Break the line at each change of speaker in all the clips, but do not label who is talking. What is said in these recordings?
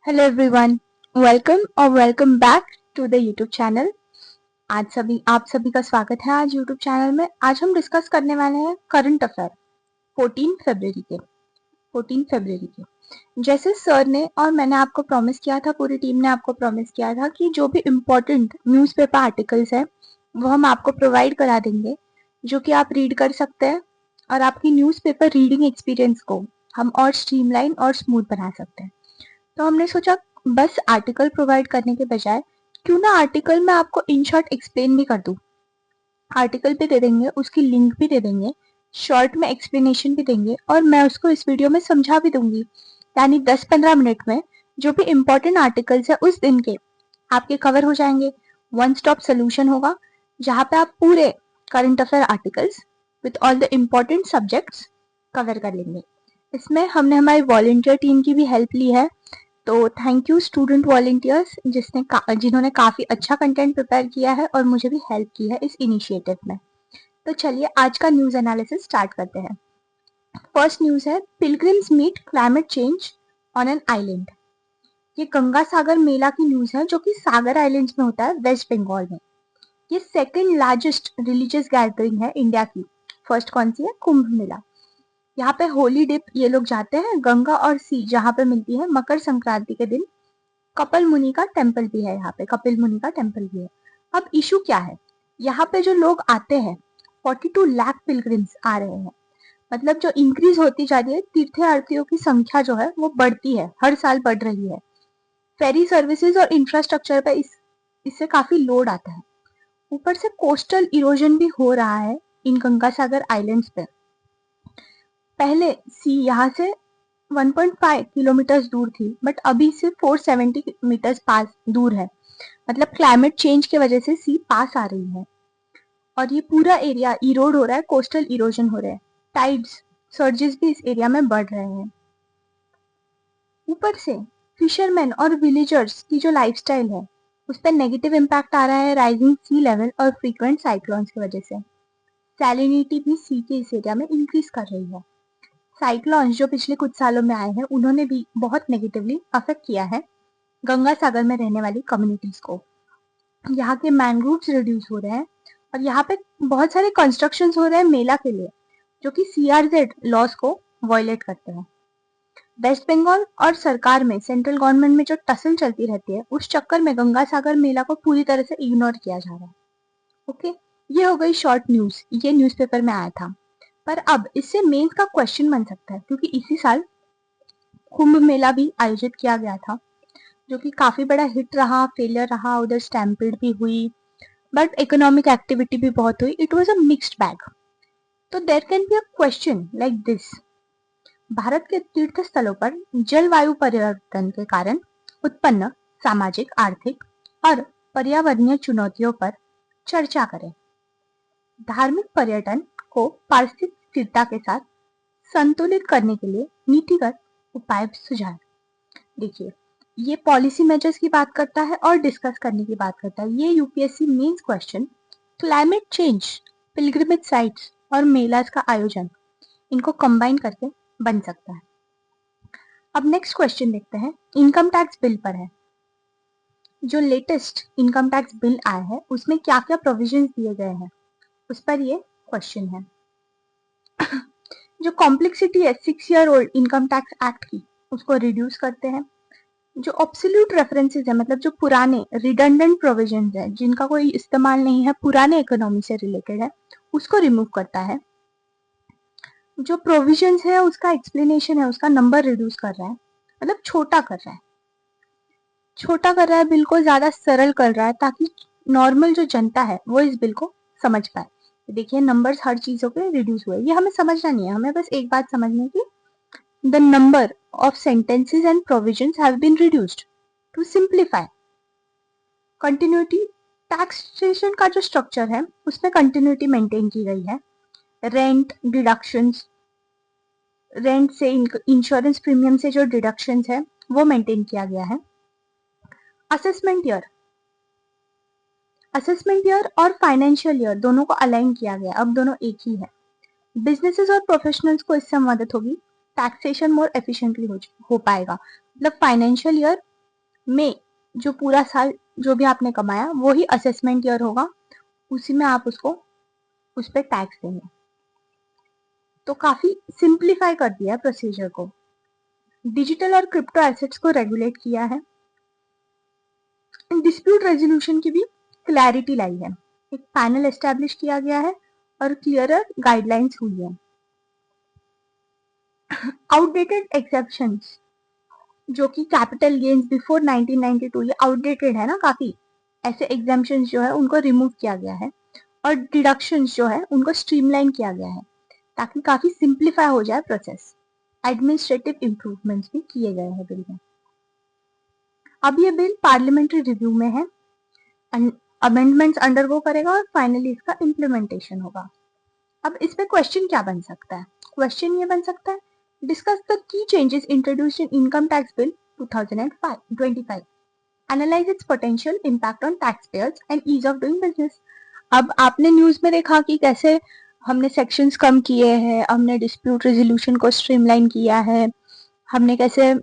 Hello everyone, welcome back to the YouTube channel. आज आप सभी का स्वागत है आज यूट्यूब चैनल में। आज हम डिस्कस करने वाले हैं करंट अफेयर 14 फरवरी के। जैसे सर ने और मैंने आपको प्रॉमिस किया था, पूरी टीम ने आपको प्रॉमिस किया था कि जो भी इम्पोर्टेंट न्यूज़पेपर आर्टिकल्स है वो हम आपको प्रोवाइड करा देंगे, जो कि आप रीड कर सकते हैं और आपकी न्यूज़पेपर रीडिंग एक्सपीरियंस को हम और स्ट्रीमलाइन और स्मूथ बना सकते हैं। तो हमने सोचा बस आर्टिकल प्रोवाइड करने के बजाय क्यों ना आर्टिकल में आपको इन शॉर्ट एक्सप्लेन भी कर दूं। आर्टिकल भी दे देंगे, उसकी लिंक भी दे देंगे, शॉर्ट में एक्सप्लेनेशन भी देंगे और मैं उसको इस वीडियो में समझा भी दूंगी। यानी 10-15 मिनट में जो भी इम्पोर्टेंट आर्टिकल्स है उस दिन के आपके कवर हो जाएंगे। वन स्टॉप सोल्यूशन होगा जहाँ पे आप पूरे current affair articles with all the important subjects cover कर लेंगे। इसमें हमने हमारी वॉलंटियर टीम की भी हेल्प ली है, तो थैंक यू स्टूडेंट वॉलंटियर्स जिन्होंने काफी अच्छा कंटेंट प्रिपेयर किया है और मुझे भी हेल्प की है इस इनिशिएटिव में। तो चलिए आज का न्यूज एनालिसिस स्टार्ट करते हैं। फर्स्ट न्यूज है, pilgrims meet climate change on an island. ये गंगा सागर मेला की न्यूज है जो कि सागर आइलैंड्स में होता है, वेस्ट बंगाल में। ये सेकेंड लार्जेस्ट रिलीजियस गैदरिंग है इंडिया की। फर्स्ट कौन सी है? कुंभ मेला। यहाँ पे होली डिप ये लोग जाते हैं, गंगा और सी जहाँ पे मिलती है मकर संक्रांति के दिन। कपिल मुनि का टेम्पल भी है, यहाँ पे कपिल मुनि का टेम्पल भी है। अब इशू क्या है, यहाँ पे जो लोग आते हैं 42 लाख पिलग्रिम्स आ रहे हैं। मतलब जो इंक्रीज होती जा रही है, तीर्थयार्थियों की संख्या जो है वो बढ़ती है, हर साल बढ़ रही है। फेरी सर्विसेज और इंफ्रास्ट्रक्चर पे इससे काफी लोड आता है। ऊपर से कोस्टल इरोजन भी हो रहा है इन गंगा सागर आइलैंड्स पे। पहले सी यहाँ से 1.5 किलोमीटर दूर थी, बट अभी से 470 मीटर्स पास दूर है। मतलब क्लाइमेट चेंज की वजह से सी पास आ रही है और ये पूरा एरिया इरोड हो रहा है, कोस्टल इरोजन हो रहा है। टाइड्स सर्जेस भी इस एरिया में बढ़ रहे हैं। ऊपर से फिशरमैन और विलेजर्स की जो लाइफस्टाइल है उस पर नेगेटिव इम्पैक्ट आ रहा है, राइजिंग सी लेवल और फ्रीक्वेंट साइक्लोन्स की वजह से। सैलिनिटी भी सी के इस एरिया में इंक्रीज कर रही है। साइक्लोन्स जो पिछले कुछ सालों में आए हैं उन्होंने भी बहुत नेगेटिवली अफेक्ट किया है गंगा सागर में रहने वाली कम्युनिटीज को। यहाँ के मैंग्रोव्स रिड्यूस हो रहे हैं और यहाँ पे बहुत सारे कंस्ट्रक्शन हो रहे हैं मेला के लिए, जो कि CRZ लॉस को वायलेट करते हैं। वेस्ट बंगाल और सरकार में, सेंट्रल गवर्नमेंट में जो टसल चलती रहती है, उस चक्कर में गंगा सागर मेला को पूरी तरह से इग्नोर किया जा रहा है। ओके, ये हो गई शॉर्ट न्यूज, ये न्यूज़पेपर में आया था। पर अब इससे मेंस का क्वेश्चन बन सकता है, क्योंकि इसी साल कुंभ मेला भी आयोजित किया गया था, जो कि काफी बड़ा हिट रहा, फेलियर रहा। उधर स्टैम्पेड भी हुई, बट इकोनॉमिक एक्टिविटी भी बहुत हुई। It was a mixed bag. तो there can be a question like this, Bharat के तीर्थ स्थलों पर जलवायु परिवर्तन के कारण उत्पन्न सामाजिक, आर्थिक और पर्यावरणीय चुनौतियों पर चर्चा करें। धार्मिक पर्यटन को पारिस्थितिक स्थिरता के साथ संतुलित करने के लिए नीतिगत उपाय सुझाएं। देखिए, ये पॉलिसी मेजर्स की बात करता है और डिस्कस करने की बात करता है। ये UPSC mains question climate change, pilgrimage sites और मेलास का आयोजन, इनको कंबाइन करके बन सकता है। अब नेक्स्ट क्वेश्चन देखते हैं, इनकम टैक्स बिल पर है। जो लेटेस्ट इनकम टैक्स बिल आया है उसमें क्या क्या प्रोविजंस दिए गए हैं उस पर ये क्वेश्चन है। जो कॉम्प्लेक्सिटी है 6 year old income tax act की, उसको रिड्यूस करते हैं। जो ऑब्सोल्यूट रेफरेंसेस है, मतलब जो पुराने रिडंडेंट प्रोविजंस है जिनका कोई इस्तेमाल नहीं है, पुराने इकोनॉमी से रिलेटेड है, उसको रिमूव करता है। जो प्रोविजंस है उसका एक्सप्लेनेशन है, उसका नंबर रिड्यूस कर रहा है, मतलब छोटा कर रहा है। छोटा कर रहा है, बिल को ज्यादा सरल कर रहा है, ताकि नॉर्मल जो जनता है वो इस बिल को समझ पाए। देखिए, नंबर्स हर चीजों पे रिड्यूस हुए, ये हमें समझना नहीं है, हमें बस एक बात समझनी है कि the number of sentences and provisions have been reduced to simplify. Continuity, taxation का जो स्ट्रक्चर है उसमें कंटिन्यूटी मेंटेन की गई है। रेंट डिडक्शंस, रेंट से इंश्योरेंस प्रीमियम से जो डिडक्शंस है वो मेंटेन किया गया है। असेसमेंट ईयर, असेसमेंट ईयर और फाइनेंशियल ईयर दोनों को अलाइन किया गया, अब दोनों एक ही है। बिजनेसेस और प्रोफेशनल्स को इससे मदद होगी, टैक्सेशन मोर एफिशिएंटली हो पाएगा। मतलब फाइनेंशियल ईयर में जो पूरा साल जो भी आपने कमाया वो ही असेसमेंट ईयर होगा, उसी में आप उसको उस पर टैक्स देंगे। तो काफी सिंप्लीफाई कर दिया प्रोसीजर को। डिजिटल और क्रिप्टो एसेट्स को रेगुलेट किया है। डिस्प्यूट रेजोल्यूशन की भी क्लैरिटी लाई है। एक पैनल एस्टैब्लिश किया गया है और क्लियरर गाइडलाइंस हुई है। आउटडेटेड एक्सेप्शंस जो कि कैपिटल गेन्स बिफोर 1992, ये आउटडेटेड है ना काफी, ऐसे एग्जाम्पशंस जो है उनको रिमूव किया गया है और डिडक्शंस जो है उनको स्ट्रीमलाइन किया गया है ताकि काफी सिंप्लीफाई हो जाए प्रोसेस। एडमिनिस्ट्रेटिव इंप्रूवमेंट्स भी किए गए हैं बिल में। अब ये बिल पार्लियामेंट्री रिव्यू में है, अमेंडमेंट्स अंडरगो करेगा और फाइनली इसका इम्प्लीमेंटेशन होगा। अब इस पे क्वेश्चन क्या बन सकता है? क्वेश्चन ये बन सकता है, discuss the key changes introduced in income tax bill 2025, analyse its potential impact on taxpayers and ease of doing business. अब आपने न्यूज में देखा कि कैसे हमने सेक्शंस कम किए हैं, हमने डिस्प्यूट रेजोल्यूशन को स्ट्रीमलाइन किया है, हमने कैसे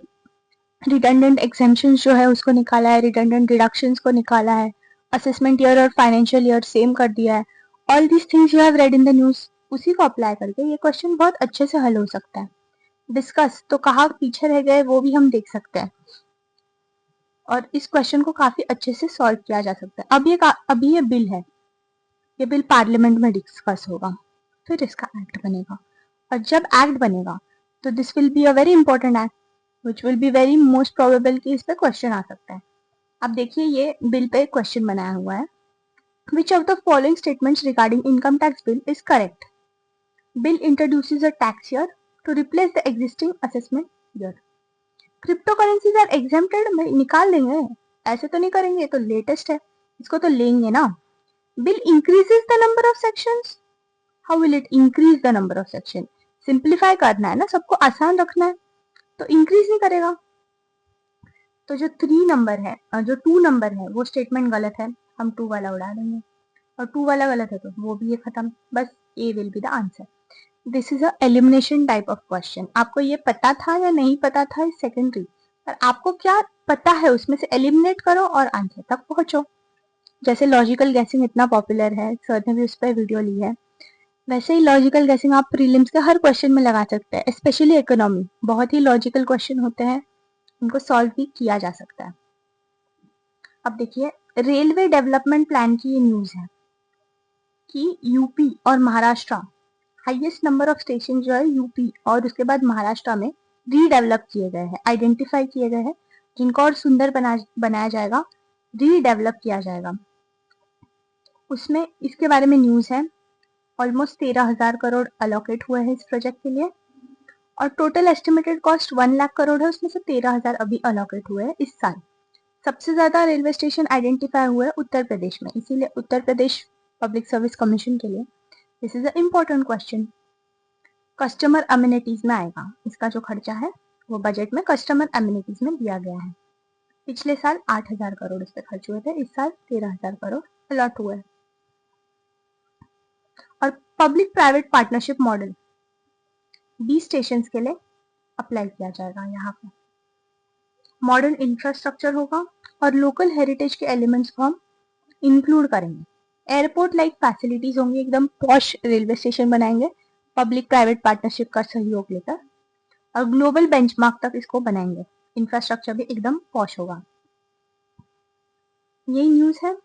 रिडंडेंट एग्जेम्पशंस जो है उसको निकाला है, रिडंडेंट डिडक्शंस को निकाला है, असेसमेंट ईयर और फाइनेंशियल ईयर सेम कर दिया है। All these things you have read in the news, उसी को अप्लाई करके ये क्वेश्चन बहुत अच्छे से हल हो सकता है। डिस्कस तो कहाँ पीछे रह गए वो भी हम देख सकते हैं और इस क्वेश्चन को काफी अच्छे से सॉल्व किया जा सकता है। अभी ये बिल है, ये बिल पार्लियामेंट में डिस्कस होगा, फिर इसका एक्ट बनेगा और जब एक्ट बनेगा तो this will be a very important act which will be very most probable कि इस पे क्वेश्चन आ सकता है। अब देखिए ये बिल पे क्वेश्चन बनाया हुआ है, which of the following statements regarding income tax bill is correct? Bill introduces a tax year to replace the existing assessment year. Cryptocurrencies are exempted, निकाल देंगे, ऐसे तो नहीं करेंगे, तो लेटेस्ट है, इसको तो लेंगे ना। Bill increases the number of sections, how will it increase the number of section? Simplify करना है ना, सबको आसान रखना है, तो इंक्रीज नहीं करेगा। तो जो 3 नंबर है, जो 2 नंबर है वो स्टेटमेंट गलत है, हम 2 वाला उड़ा देंगे और 2 वाला गलत है तो वो भी ये खत्म, बस A will be the answer. This is a elimination type of question. आपको ये पता था या नहीं पता था इस सेकेंडरी, पर आपको क्या पता है उसमें से एलिमिनेट करो और आंसर तक पहुंचो। जैसे लॉजिकल गैसिंग इतना पॉपुलर है, सर ने भी उस पर वीडियो ली है, वैसे ही लॉजिकल गैसिंग आप प्रीलिम्स के हर क्वेश्चन में लगा सकते हैं, स्पेशली इकोनॉमी, बहुत ही लॉजिकल क्वेश्चन होते हैं, उनको सॉल्व भी किया जा सकता है। अब देखिए रेलवे डेवलपमेंट प्लान की ये न्यूज है कि यूपी और Maharashtra, highest number of station जो है यूपी और उसके बाद महाराष्ट्र में रीडेवलप किए गए हैं, आइडेंटिफाई किए गए हैं, जिनको और सुंदर बनाया जाएगा, रीडेवलप किया जाएगा। उसमें इसके बारे में न्यूज है, ऑलमोस्ट 13,000 करोड़ अलोकेट हुए हैं इस प्रोजेक्ट के लिए और total estimated cost 1 lakh crore है, उसमें से 13,000 अभी अलोकेट हुए हैं इस साल। सबसे ज्यादा रेलवे स्टेशन आइडेंटिफाई हुए उत्तर प्रदेश में, इसीलिए Uttar Pradesh public service commission के लिए this is a important question. Customer amenities में आएगा, इसका जो खर्चा है वो बजट में कस्टमर अम्यूनिटीज में दिया गया है। पिछले साल 8,000 करोड़ इस पे खर्च हुए थे, इस साल 13,000 करोड़ अलॉट हुए। और public private partnership model 20 station के लिए अप्लाई किया जाएगा। यहाँ पे मॉडर्न इंफ्रास्ट्रक्चर होगा और लोकल हेरिटेज के एलिमेंट्स को हम इंक्लूड करेंगे। एयरपोर्ट लाइक फैसिलिटीज होंगी, एकदम पॉश रेलवे स्टेशन बनाएंगे पब्लिक प्राइवेट पार्टनरशिप का सहयोग लेकर और ग्लोबल बेंचमार्क तक इसको बनाएंगे। इंफ्रास्ट्रक्चर भी एकदम पॉश होगा। यही न्यूज है।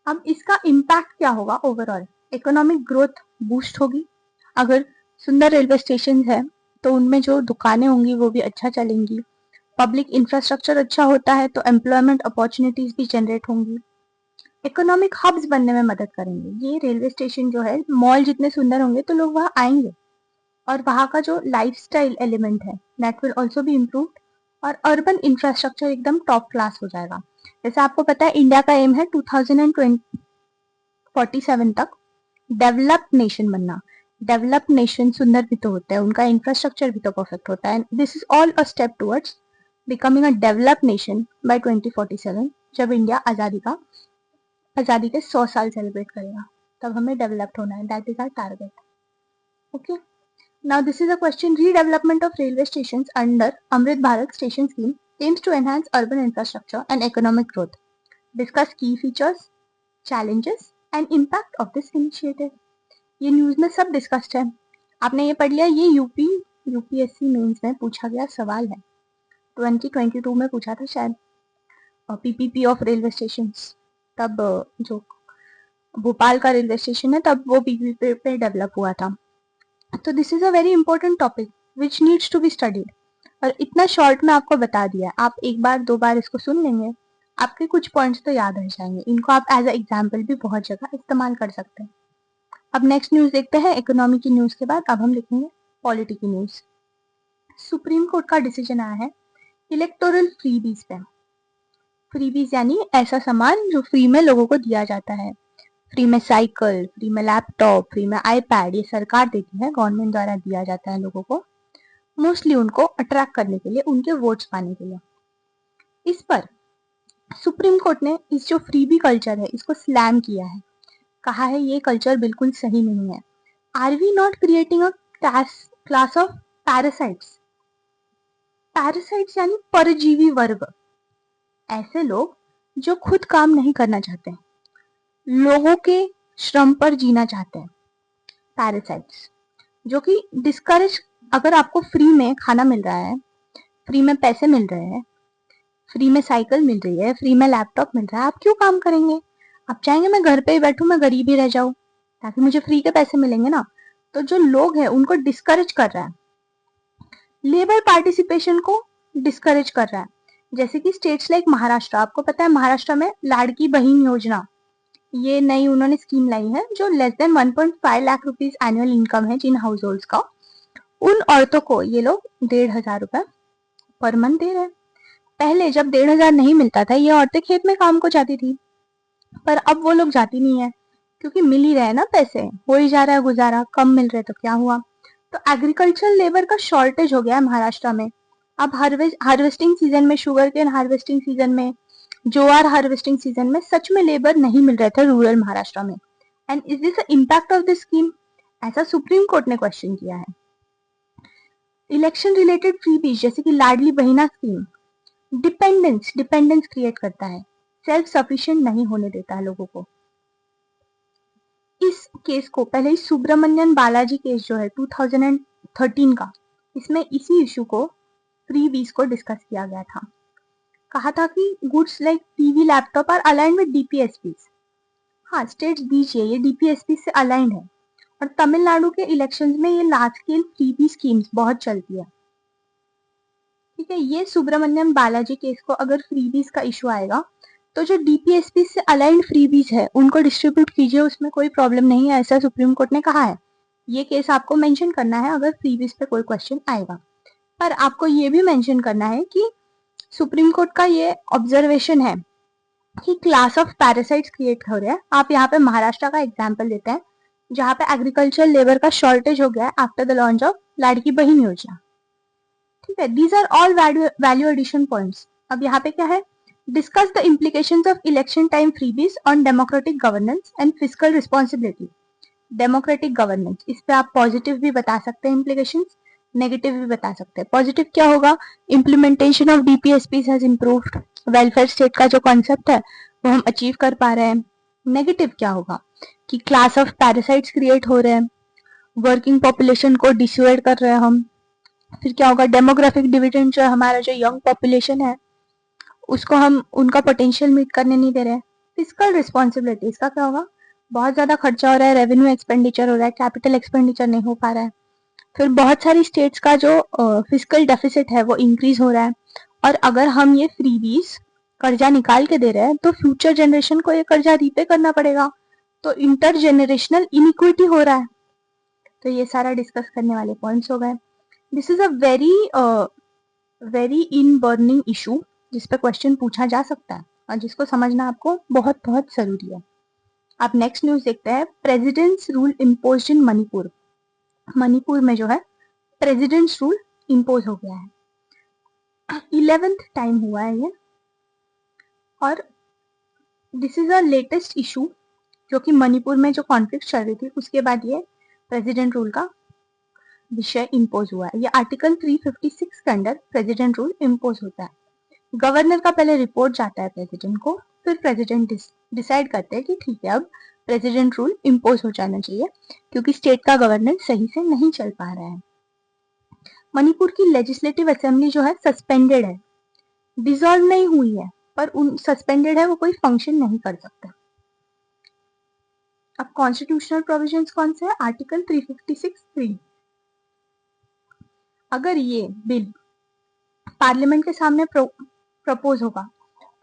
अब इसका इम्पैक्ट क्या होगा ओवरऑल? इकोनॉमिक ग्रोथ बूस्ट होगी, अगर सुंदर रेलवे स्टेशन है तो उनमें जो दुकानें होंगी वो भी अच्छा चलेंगी। पब्लिक इंफ्रास्ट्रक्चर अच्छा होता है तो एम्प्लॉयमेंट अपॉर्चुनिटीज भी जनरेट होंगी, इकोनॉमिक हब्स बनने में मदद करेंगे। ये रेलवे स्टेशन जो है, मॉल जितने सुंदर होंगे तो लोग वहां आएंगे और वहां का जो लाइफस्टाइल एलिमेंट है that will also be improve और अर्बन इंफ्रास्ट्रक्चर एकदम टॉप क्लास हो जाएगा। जैसे आपको पता है इंडिया का एम है 2047 तक डेवलप्ड नेशन बनना। डेवलप्ड नेशन सुंदर भी तो होता है, उनका इंफ्रास्ट्रक्चर भी तो परफेक्ट होता है। This is all a step towards becoming a developed nation by 2047, जब इंडिया आजादी के 100 साल सेलिब्रेट करेगा, तब हमें डेवलप्ड होना है, that is our target. Okay, now this is a question, redevelopment of railway stations under Amrit Bharat station scheme aims to enhance urban infrastructure and economic growth. Discuss key features, challenges and impact of this initiative. ये news में सब discussed है, आपने ये पढ़ लिया। ये UPSC mains में पूछा गया सवाल है, 2022 में पूछा था शायद, पीपीपी ऑफ रेलवे स्टेशन। तब जो भोपाल का रेलवे स्टेशन है तब वो पीपीपी पे डेवलप हुआ था। तो this is a very important topic which needs to be studied, और इतना शॉर्ट में आपको बता दिया। आप एक बार दो बार इसको सुन लेंगे, आपके कुछ पॉइंट्स तो याद रह जाएंगे। इनको आप एज अ एग्जाम्पल भी बहुत जगह इस्तेमाल कर सकते हैं। अब नेक्स्ट न्यूज देखते हैं। इकोनॉमी की न्यूज के बाद अब हम लिखेंगे पॉलिटी की न्यूज। सुप्रीम कोर्ट का डिसीजन आया है इलेक्टोरल फ्रीबीज पे। फ्रीबीज यानी ऐसा सामान जो फ्री में लोगों को दिया जाता है। फ्री में साइकिल, फ्री में लैपटॉप, फ्री में आईपैड, ये सरकार देती है, गवर्नमेंट द्वारा दिया जाता है लोगों को, मोस्टली उनको अट्रैक्ट करने के लिए, उनके वोट्स पाने के लिए। इस पर सुप्रीम कोर्ट ने इस जो फ्रीबी कल्चर है इसको स्लैम किया है, कहा है ये कल्चर बिल्कुल सही नहीं है। Are we not creating a class of parasites? Parasites यानी परजीवी वर्ग, ऐसे लोग जो खुद काम नहीं करना चाहते, लोगों के श्रम पर जीना चाहते हैं। पैरासाइट्स जो कि डिस्करेज, अगर आपको फ्री में खाना मिल रहा है, फ्री में पैसे मिल रहे हैं, फ्री में साइकिल मिल रही है, फ्री में लैपटॉप मिल रहा है, आप क्यों काम करेंगे? आप चाहेंगे मैं घर पे ही बैठूं, मैं गरीब ही रह जाऊं, ताकि मुझे फ्री के पैसे मिलेंगे ना। तो जो लोग हैं उनको डिस्करेज कर रहा है, लेबर पार्टिसिपेशन को डिस्करेज कर रहा है। जैसे कि स्टेट्स लाइक महाराष्ट्र, आपको पता है महाराष्ट्र में लाड़की बहन योजना, ये नई उन्होंने स्कीम लाई है, जो less than 1.5 lakh rupees annual income है जिन हाउस होल्ड का, उन औरतों को ये लोग 1,500 रुपए पर मंथ दे रहे हैं। पहले जब 1,500 नहीं मिलता था, ये औरतें खेत में काम को जाती थी, पर अब वो लोग जाती नहीं है, क्योंकि मिल ही रहे ना पैसे, हो ही जा रहा है गुजारा। कम मिल रहे तो क्या हुआ? तो एग्रीकल्चर लेबर का शॉर्टेज हो गया है महाराष्ट्र में। अब हार्वेस्टिंग सीजन में, शुगर केन हार्वेस्टिंग सीजन में, ज्वार हार्वेस्टिंग सीजन में सच में लेबर नहीं मिल रहे थे रूरल महाराष्ट्र में। And is this impact of this scheme? ऐसा सुप्रीम कोर्ट ने क्वेश्चन किया है। इलेक्शन रिलेटेड फ्रीबीज जैसे कि लाडली बहिना स्कीम, डिपेंडेंस क्रिएट करता है, सेल्फ सफिशिएंट नहीं होने देता है लोगों को। इस केस को पहले ही सुब्रमण्यन बालाजी केस जो है 2013 का, इसमें इसी इशू को, फ्रीबीज को डिस्कस किया गया था। कहा था कि goods like TV, laptop are aligned with DPSPs. हाँ, स्टेट्स दीजिए, ये डीपीएसपी से अलाइंड है। और तमिलनाडु के इलेक्शंस में ये लार्ज स्केल फ्रीबी स्कीम्स बहुत चलती है। ठीक है, ये सुब्रमण्यम बालाजी केस को अगर फ्रीबीज का इशू आएगा तो जो डीपीएसपी से अलाइंड फ्रीबीज है उनको डिस्ट्रीब्यूट कीजिए, उसमें कोई प्रॉब्लम नहीं है, ऐसा सुप्रीम कोर्ट ने कहा है। ये केस आपको मेंशन करना है अगर फ्रीबीज पे कोई क्वेश्चन आएगा। पर आपको ये भी मेंशन करना है कि सुप्रीम कोर्ट का ये ऑब्जर्वेशन है कि क्लास ऑफ पैरासाइट्स क्रिएट हो रहा है। आप यहाँ पे महाराष्ट्र का एग्जाम्पल देते हैं, जहाँ पे एग्रीकल्चर लेबर का शॉर्टेज हो गया है after the launch of Ladki Bahin Yojana. ठीक है, these are all value addition points. अब यहाँ पे क्या है, discuss the implications of election time freebies on democratic governance and fiscal responsibility. Democratic governance, इस पे आप पॉजिटिव भी बता सकते हैं इम्प्लीकेशंस, नेगेटिव भी बता सकते हैं। पॉजिटिव क्या होगा, implementation of DPSP has improved, welfare state का जो कॉन्सेप्ट है वो हम अचीव कर पा रहे हैं। नेगेटिव क्या होगा कि क्लास ऑफ पैरासाइट्स क्रिएट हो रहे हैं, वर्किंग पॉपुलेशन को डिसुएड कर रहे हैं हम। फिर क्या होगा, डेमोग्राफिक डिविडेंड जो हमारा जो यंग पॉपुलेशन है उसको हम उनका पोटेंशियल मीट करने नहीं दे रहे हैं। फिस्कल रिस्पॉन्सिबिलिटी, इसका क्या होगा, बहुत ज्यादा खर्चा हो रहा है, रेवेन्यू एक्सपेंडिचर हो रहा है, कैपिटल एक्सपेंडिचर नहीं हो पा रहा है। फिर बहुत सारी स्टेट्स का जो फिस्कल डेफिसिट है वो इंक्रीज हो रहा है। और अगर हम ये फ्रीबीज कर्जा निकाल के दे रहे हैं तो फ्यूचर जनरेशन को ये कर्जा रीपे करना पड़ेगा, तो इंटर जनरेशनल इनइक्विटी हो रहा है। तो ये सारा डिस्कस करने वाले पॉइंट्स हो गए। This is a very in burning issue जिस पे क्वेश्चन पूछा जा सकता है और जिसको समझना आपको बहुत बहुत जरूरी है। आप नेक्स्ट न्यूज देखते हैं, प्रेसिडेंट्स रूल इम्पोज्ड इन मणिपुर। मणिपुर में जो है प्रेसिडेंट्स रूल इम्पोज हो गया है, 11th टाइम हुआ है ये। और this is a latest issue जो कि मणिपुर में जो कॉन्फ्लिक्ट चल रही थी उसके बाद ये प्रेसिडेंट रूल का विषय इम्पोज हुआ है। ये आर्टिकल 356 के अंडर प्रेसिडेंट रूल इम्पोज होता है। गवर्नर का पहले रिपोर्ट जाता है प्रेसिडेंट को, फिर प्रेसिडेंट डिसाइड करते हैं कि ठीक है अब प्रेसिडेंट रूल इम्पोज हो जाना चाहिए क्योंकि स्टेट का गवर्नेंस सही से नहीं चल पा रहा है। मणिपुर की लेजिस्लेटिव असेंबली जो है सस्पेंडेड है, डिसॉल्व नहीं हुई है, पर उन सस्पेंडेड है, वो कोई फंक्शन नहीं कर सकता। अब कॉन्स्टिट्यूशनल प्रोविजंस कौन से है? आर्टिकल 356(3). अगर ये बिल पार्लियामेंट के सामने प्रपोज होगा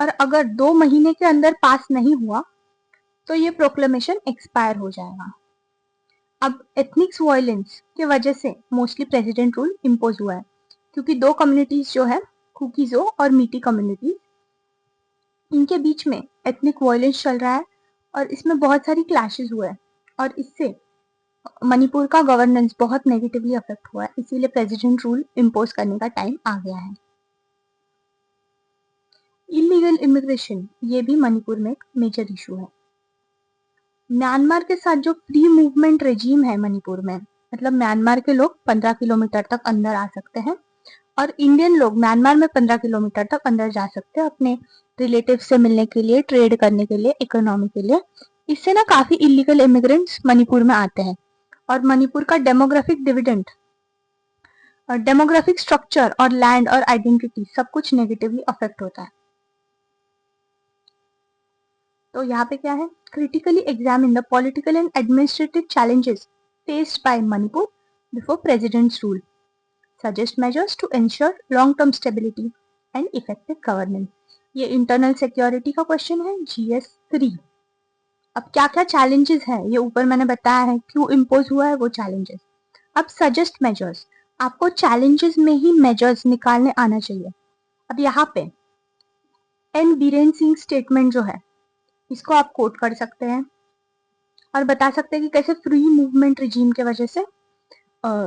और अगर 2 महीने के अंदर पास नहीं हुआ तो ये प्रोक्लेमेशन एक्सपायर हो जाएगा। अब एथनिक्स वायलेंस के वजह से मोस्टली प्रेसिडेंट रूल इम्पोज हुआ है क्योंकि 2 कम्युनिटीज जो है कुकीजो और मीटी कम्युनिटी, इनके बीच में एथनिक वायलेंस चल रहा है और इसमें बहुत सारी क्लैशेस हुए हैं और इससे मणिपुर का गवर्नेंस बहुत नेगेटिवली अफेक्ट हुआ है, इसीलिए प्रेसिडेंट रूल इम्पोज करने का टाइम आ गया है। इलीगल इमिग्रेशन, ये भी मणिपुर में एक मेजर इशू है। म्यांमार के साथ जो फ्री मूवमेंट रेजीम है मणिपुर में, मतलब म्यांमार के लोग 15 किलोमीटर तक अंदर आ सकते हैं और इंडियन लोग म्यांमार में 15 किलोमीटर तक अंदर जा सकते हैं अपने रिलेटिव से मिलने के लिए, ट्रेड करने के लिए, इकोनॉमी के लिए। इससे ना काफी इलीगल इमिग्रेंट्स मणिपुर में आते हैं और मणिपुर का डेमोग्राफिक डिविडेंड और डेमोग्राफिक स्ट्रक्चर और लैंड और आइडेंटिटी सब कुछ नेगेटिवली अफेक्ट होता है। तो यहाँ पे क्या है? Critically examine the political and administrative challenges faced by Manipur before president's rule, suggest measures to ensure long term stability and effective governance. ये इंटरनल सिक्योरिटी का क्वेश्चन है, GS 3। अब क्या क्या चैलेंजेस है ये ऊपर मैंने बताया है, क्यों इम्पोज हुआ है वो चैलेंजेस। अब सजेस्ट मेजर्स, आपको चैलेंजेस में ही मेजर्स निकालने आना चाहिए। अब यहाँ पे एन बीरेन सिंह स्टेटमेंट जो है इसको आप कोट कर सकते हैं और बता सकते हैं कि कैसे फ्री मूवमेंट रिजीम के वजह से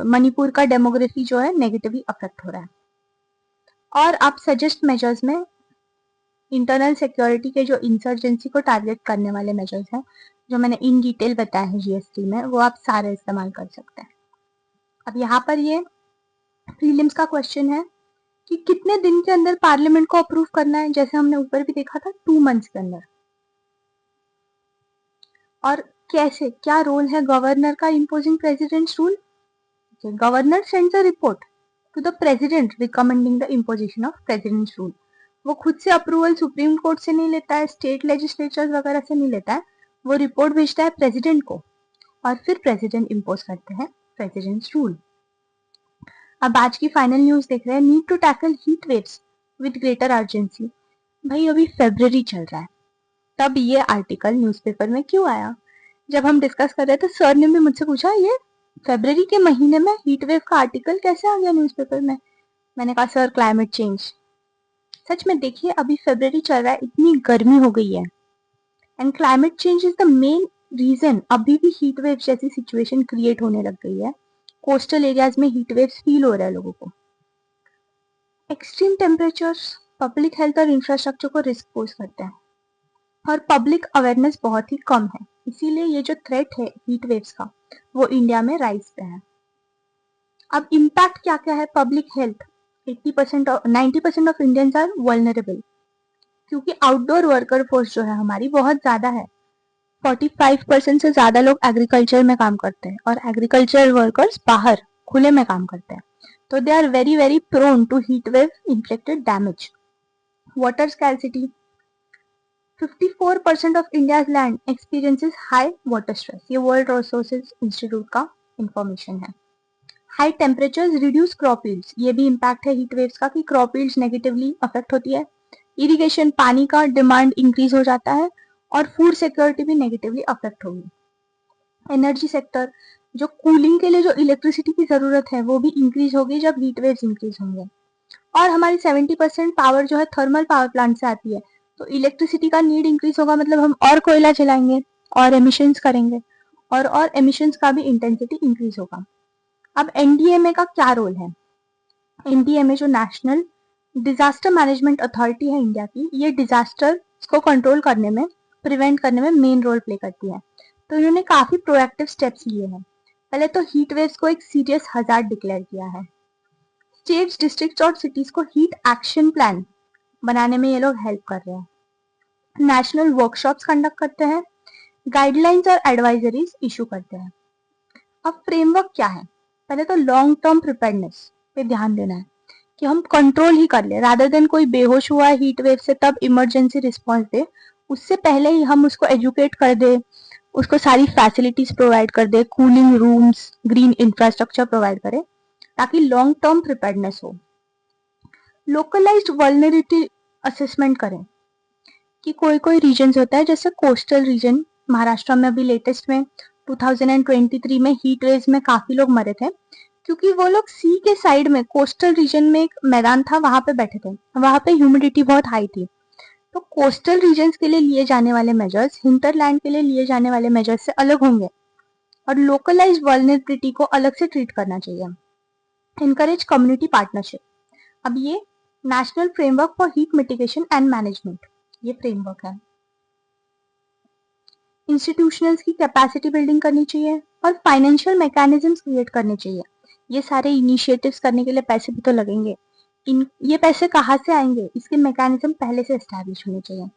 मणिपुर का डेमोग्राफी जो है नेगेटिवली अफेक्ट हो रहा है। और आप सजेस्ट मेजर्स में इंटरनल सिक्योरिटी के जो इंसर्जेंसी को टारगेट करने वाले मेजर्स हैं जो मैंने इन डिटेल बताया है GS3 में, वो आप सारे इस्तेमाल कर सकते हैं। अब यहाँ पर ये प्रीलिम्स का क्वेश्चन है कि कितने दिन के अंदर पार्लियामेंट को अप्रूव करना है, जैसे हमने ऊपर भी देखा था 2 मंथ्स के अंदर। और कैसे, क्या रोल है गवर्नर का imposing president's rule? Governor sends a report to the president recommending the imposition of president's rule. वो खुद से अप्रूवल सुप्रीम कोर्ट से नहीं लेता है, स्टेट लेजिस्लेचर वगैरह से नहीं लेता है, वो रिपोर्ट भेजता है प्रेसिडेंट को और फिर प्रेसिडेंट इम्पोज करते हैं प्रेसिडेंट्स रूल। अब आज की फाइनल न्यूज देख रहे हैं, need to tackle heat waves with greater urgency. भाई अभी फरवरी चल रहा है, तब ये आर्टिकल न्यूज़पेपर में क्यों आया? जब हम डिस्कस कर रहे थे सर ने भी मुझसे पूछा ये फरवरी के महीने में हीट वेव का आर्टिकल कैसे आ गया न्यूज़पेपर में। मैंने कहा सर क्लाइमेट चेंज। सच में देखिए अभी फरवरी चल रहा है, इतनी गर्मी हो गई है and climate change is the main reason अभी भी हीट वेव जैसी सिचुएशन क्रिएट होने लग गई है। कोस्टल एरियाज में हीट वेव्स फील हो रहा है लोगों को। एक्सट्रीम टेम्परेचर्स पब्लिक हेल्थ और इंफ्रास्ट्रक्चर को रिस्क पोज करते हैं और पब्लिक अवेयरनेस बहुत ही कम है, इसीलिए ये जो थ्रेट है हीट वेव्स का वो इंडिया में राइज पे है। अब इम्पैक्ट क्या क्या है? पब्लिक हेल्थ, 80% और 90% ऑफ इंडियंस आर वल्नरेबल क्योंकि आउटडोर वर्कर फोर्स जो है हमारी बहुत ज्यादा है। 45% से ज्यादा लोग एग्रीकल्चर में काम करते हैं और एग्रीकल्चर वर्कर्स बाहर खुले में काम करते हैं, तो they are very very prone to heat wave inflicted damage. Water scarcity, 54% of India's land experiences high water stress, ये वर्ल्ड रिसोर्सेज इंस्टीट्यूट का इंफॉर्मेशन है। High temperatures reduce crop yields, ये भी इम्पैक्ट है हीट वेव्स का कि crop yields negatively affect होती है। इरिगेशन, पानी का डिमांड इंक्रीज हो जाता है और फूड सिक्योरिटी भी नेगेटिवली अफेक्ट होगी। एनर्जी सेक्टर, जो कूलिंग के लिए जो इलेक्ट्रिसिटी की जरूरत है वो भी इंक्रीज होगी जब हीट वेव्स इंक्रीज होंगे। और हमारी 70% पावर जो है थर्मल पावर प्लांट से आती है, तो इलेक्ट्रिसिटी का नीड इंक्रीज होगा, मतलब हम और कोयला जलाएंगे और एमिशंस करेंगे और एमिशंस का भी इंटेंसिटी इंक्रीज होगा। अब NDMA का क्या रोल है? NDMA जो नेशनल डिजास्टर मैनेजमेंट अथॉरिटी है इंडिया की, ये डिजास्टर को कंट्रोल करने में, प्रिवेंट करने में मेन रोल प्ले करती है। तो इन्होंने काफी प्रोएक्टिव स्टेप्स लिए हैं। पहले तो हीट वेव्स को एक सीरियस हजार्ड डिक्लेयर किया है। स्टेट्स, डिस्ट्रिक्ट्स और सिटीज को हीट एक्शन प्लान बनाने में ये लोग हेल्प कर रहे हैं। नेशनल वर्कशॉप्स कंडक्ट करते हैं, गाइडलाइंस और एडवाइजरीज इशू करते हैं। अब फ्रेमवर्क क्या है? पहले तो लॉन्ग टर्म प्रिपेयरनेस पे ध्यान देना है कि हम कंट्रोल ही कर ले, रादर देन कोई बेहोश हुआ है हीट वेव से तब इमरजेंसी रिस्पॉन्स दे, उससे पहले ही हम उसको एजुकेट कर दे, उसको सारी फैसिलिटीज प्रोवाइड कर दे, cooling rooms, green infrastructure provide करे, ताकि लॉन्ग टर्म प्रिपेयरनेस हो। लोकलाइज्ड वल्नरेबिलिटी असेसमेंट करें कि कोई कोई रीजन होता है, जैसे कोस्टल रीजन, महाराष्ट्र में अभी लेटेस्ट में 2023 में हीट वेव में काफी लोग मरे थे, क्योंकि वो लोग सी के साइड में कोस्टल रीजन में एक मैदान था, वहां पे बैठे थे, वहां पे ह्यूमिडिटी बहुत हाई थी। तो कोस्टल रीजन्स के लिए लिए जाने वाले मेजर्स हिंटरलैंड के लिए लिए जाने वाले मेजर्स से अलग होंगे, और लोकलाइज्ड वल्नरेबिलिटी को अलग से ट्रीट करना चाहिए। Encourage community partnership. अब ये national framework for heat mitigation and management, ये फ्रेमवर्क है। इंस्टीट्यूशनल्स की कैपेसिटी बिल्डिंग करनी चाहिए और फाइनेंशियल मैकेनिज्म्स क्रिएट करने चाहिए। ये सारे इनिशिएटिव्स करने के लिए पैसे भी तो लगेंगे, ये पैसे कहाँ से आएंगे, इसके मैकेनिज्म पहले से एस्टैब्लिश होने चाहिए।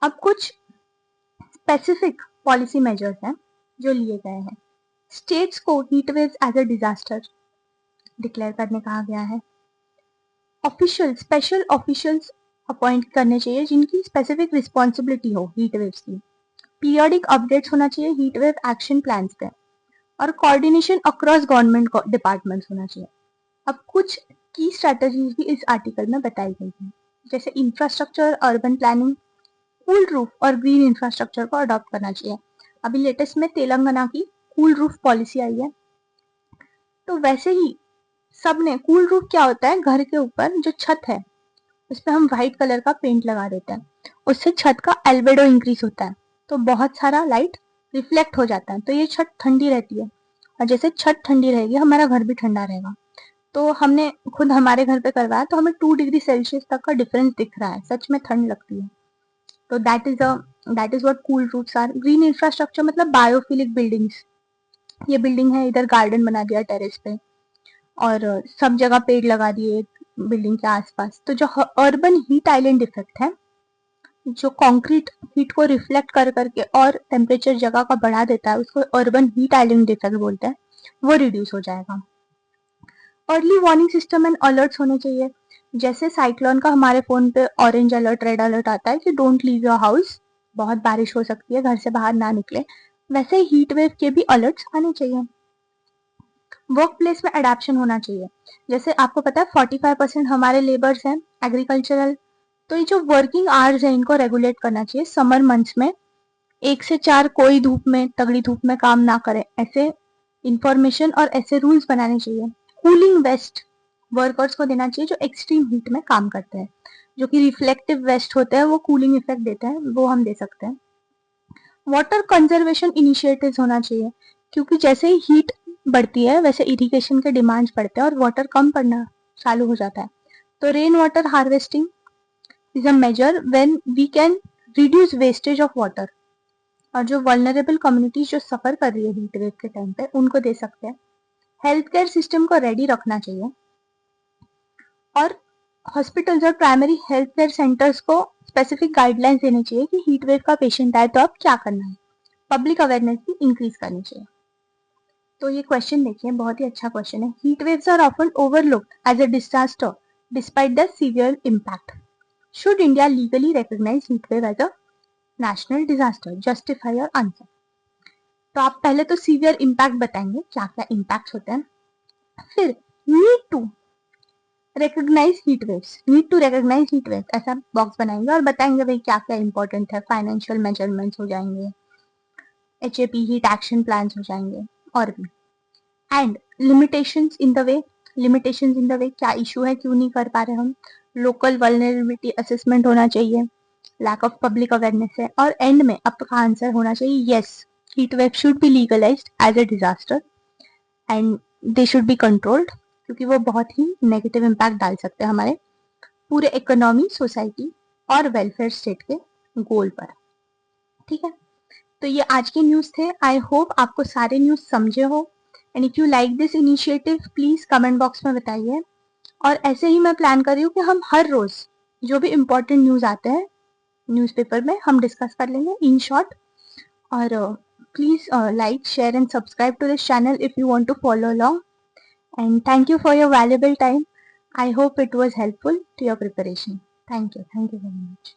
अब कुछ स्पेसिफिक पॉलिसी मेजर्स हैं जो लिए गए हैं। स्टेट्स को heat waves as a disaster declare करने कहा गया है। स्पेशल ऑफिशियल्स अपॉइंट करने चाहिए जिनकी स्पेसिफिक रिस्पॉन्सिबिलिटी हो हीट वेव्स की। पीरियडिक अपडेट्स होना चाहिए हीट वेव एक्शन प्लान्स पे, और कोऑर्डिनेशन अक्रॉस गवर्नमेंट डिपार्टमेंट्स होना चाहिए। अब कुछ की स्ट्रेटजीज भी इस आर्टिकल में बताई गई है, जैसे infrastructure, urban planning, cool roof और ग्रीन इंफ्रास्ट्रक्चर को अडॉप्ट करना चाहिए। अभी लेटेस्ट में तेलंगाना की कूल रूफ पॉलिसी आई है। तो वैसे ही सबने, कूल रूफ क्या होता है, घर के ऊपर जो छत है उस पर हम व्हाइट कलर का पेंट लगा देते हैं, उससे छत का एल्बेडो इंक्रीज होता है, तो बहुत सारा लाइट रिफ्लेक्ट हो जाता है, तो ये छत ठंडी रहती है, और जैसे छत ठंडी रहेगी हमारा घर भी ठंडा रहेगा। तो हमने खुद हमारे घर पे करवाया, तो हमें 2 डिग्री सेल्सियस तक का डिफरेंस दिख रहा है, सच में ठंड लगती है। तो that is what cool roofs are. Green infrastructure मतलब बायोफिलिक बिल्डिंग्स, ये बिल्डिंग है, इधर गार्डन बना दिया टेरेस पे, और सब जगह पेड़ लगा दिए बिल्डिंग के आसपास। तो जो अर्बन हीट आइलैंड इफेक्ट है, जो कंक्रीट हीट को रिफ्लेक्ट कर करके और टेम्परेचर जगह का बढ़ा देता है, उसको अर्बन हीट आइलैंड इफेक्ट बोलते हैं, वो रिड्यूस हो जाएगा। Early warning system and alerts होने चाहिए, जैसे साइक्लोन का हमारे फोन पे ऑरेंज अलर्ट, रेड अलर्ट आता है कि डोंट लीव योर हाउस, बहुत बारिश हो सकती है, घर से बाहर ना निकले, वैसे हीट वेव के भी अलर्ट्स आने चाहिए। वर्क प्लेस में अडेप्शन होना चाहिए, जैसे आपको पता है 45% हमारे लेबर्स हैं एग्रीकल्चरल, तो ये जो वर्किंग आवर्स है इनको रेगुलेट करना चाहिए। समर मंथ्स में 1 से 4 कोई धूप में, तगड़ी धूप में काम ना करे, ऐसे इंफॉर्मेशन और ऐसे रूल्स बनाने चाहिए। कूलिंग वेस्ट वर्कर्स को देना चाहिए जो एक्सट्रीम हीट में काम करते हैं, जो कि रिफ्लेक्टिव वेस्ट होते हैं, वो कूलिंग इफेक्ट देते हैं, वो हम दे सकते हैं। वाटर कंजर्वेशन इनिशिएटिव्स होना चाहिए, क्योंकि जैसे ही हीट बढ़ती है वैसे इरिगेशन के डिमांड्स बढ़ते हैं और वाटर कम पड़ना चालू हो जाता है। तो rain water harvesting is a measure when we can reduce wastage of water, और जो वल्नरेबल कम्युनिटीज जो सफर कर रही है हीट वेव के टाइम पे उनको दे सकते हैं। हेल्थ केयर सिस्टम को रेडी रखना चाहिए, और हॉस्पिटल्स और प्राइमरी हेल्थ केयर सेंटर्स को स्पेसिफिक गाइडलाइंस देनी चाहिए कि हीट वेव का पेशेंट आए तो अब क्या करना है। पब्लिक अवेयरनेस भी इंक्रीज करनी चाहिए। तो ये क्वेश्चन देखिए, बहुत ही अच्छा क्वेश्चन है। Heat waves are often overlooked as a disaster despite the severe impact. Should India legally recognise heat wave as a national disaster? Justify your answer. तो आप पहले तो सीवियर इम्पैक्ट बताएंगे, क्या क्या इम्पैक्ट होते हैं, फिर need to recognise heat waves, need to recognise heat waves ऐसा बॉक्स बनाएंगे और बताएंगे भाई क्या क्या इंपॉर्टेंट है, फाइनेंशियल मेजरमेंट्स हो जाएंगे, HAP हीट एक्शन प्लान हो जाएंगे, और भी। And limitations in the way, limitations in the way क्या इशू है, क्यों नहीं कर पा रहे हम, लोकल वल्नरेबिलिटी असेसमेंट होना चाहिए, लैक ऑफ पब्लिक अवेयरनेस है, और एंड में आपका आंसर होना चाहिए yes, heat wave should be legalised as a disaster and they should be controlled, क्योंकि वो बहुत ही नेगेटिव इम्पैक्ट डाल सकते हैं हमारे पूरे इकोनॉमी, सोसाइटी और वेलफेयर स्टेट के गोल पर। ठीक है, तो ये आज के न्यूज थे। आई होप आपको सारे न्यूज समझे हो, and if you like this initiative please comment box में बताइए। और ऐसे ही मैं प्लान कर रही हूँ कि हम हर रोज जो भी इम्पोर्टेंट न्यूज़ आते हैं न्यूज़पेपर में हम डिस्कस कर लेंगे इन शॉर्ट. और please like, share and subscribe to this channel if you want to follow along. And thank you for your valuable time. I hope it was helpful to your preparation. Thank you very much.